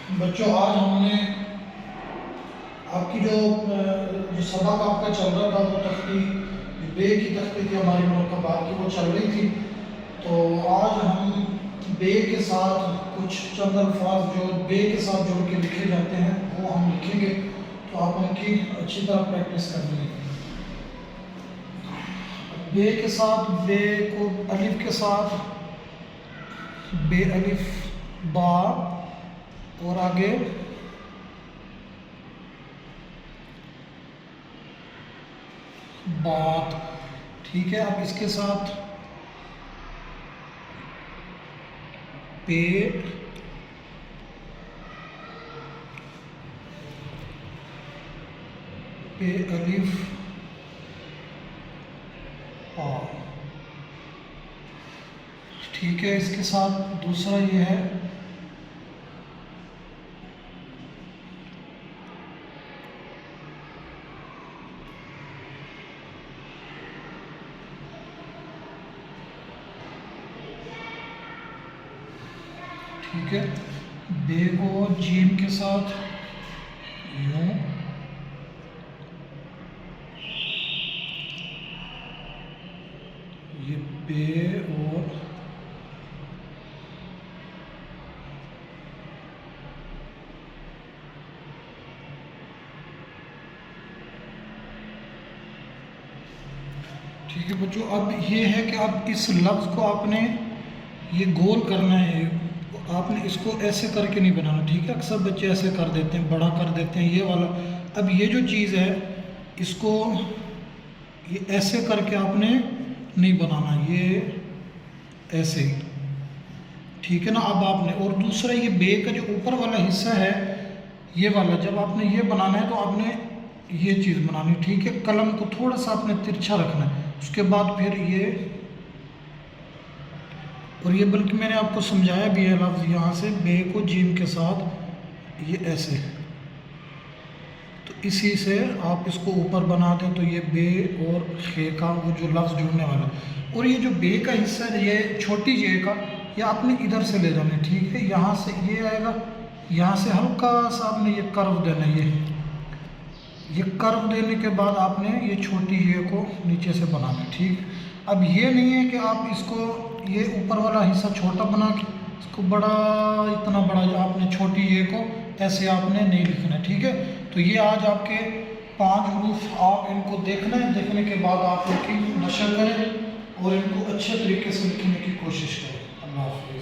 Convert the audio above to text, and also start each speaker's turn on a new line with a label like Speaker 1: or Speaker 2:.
Speaker 1: बच्चों, आज हमने आपकी जो सबक आपका चल रहा था वो तख्ती बे की तख्ती थी हमारी मुरक्कबात की, वो चल रही थी। तो आज हम बे के साथ कुछ चंद अल्फाज जो बे के साथ जोड़ के लिखे जाते हैं वो हम लिखेंगे। तो आप उनकी अच्छी तरह प्रैक्टिस कर लीजिए। बे के साथ बे को अलिफ के साथ बे अलिफ बा और आगे बात। ठीक है, अब इसके साथ पे पे अलिफ पा। ठीक है, इसके साथ दूसरा ये है ठीक है, बे को जीम के साथ यूं, ये बे और ठीक है बच्चों। अब ये है कि अब इस लफ्ज़ को आपने ये गोल करना है, आपने इसको ऐसे करके नहीं बनाना। ठीक है, अक्सर बच्चे ऐसे कर देते हैं, बड़ा कर देते हैं ये वाला। अब ये जो चीज़ है इसको ये ऐसे करके आपने नहीं बनाना, ये ऐसे ही। ठीक है ना। अब आपने और दूसरा ये बे का जो ऊपर वाला हिस्सा है ये वाला, जब आपने ये बनाना है तो आपने ये चीज़ बनानी। ठीक है, कलम को थोड़ा सा आपने तिरछा रखना है, उसके बाद फिर ये और ये, बल्कि मैंने आपको समझाया भी है लफ्ज़ यहाँ से बे को जीम के साथ ये ऐसे, तो इसी से आप इसको ऊपर बना दें तो ये बे और खे का वो जो लफ्ज़ जुड़ने वाला। और ये जो बे का हिस्सा है ये छोटी जे का, ये आपने इधर से ले जाना है। ठीक है, यहाँ से ये आएगा, यहाँ से हल्का सा आपने ये कर्व देना है। ये कर्व देने के बाद आपने ये छोटी ये को नीचे से बनाना है। ठीक, अब ये नहीं है कि आप इसको ये ऊपर वाला हिस्सा छोटा बना के इसको बड़ा, इतना बड़ा जो आपने छोटी ये को ऐसे आपने नहीं लिखना है। ठीक है, तो ये आज आपके 5 हरूफ, आप इनको देखना है, देखने के बाद आप इनकी नशर करें और इनको अच्छे तरीके से लिखने की कोशिश करें। अल्लाह हाफ़िज़।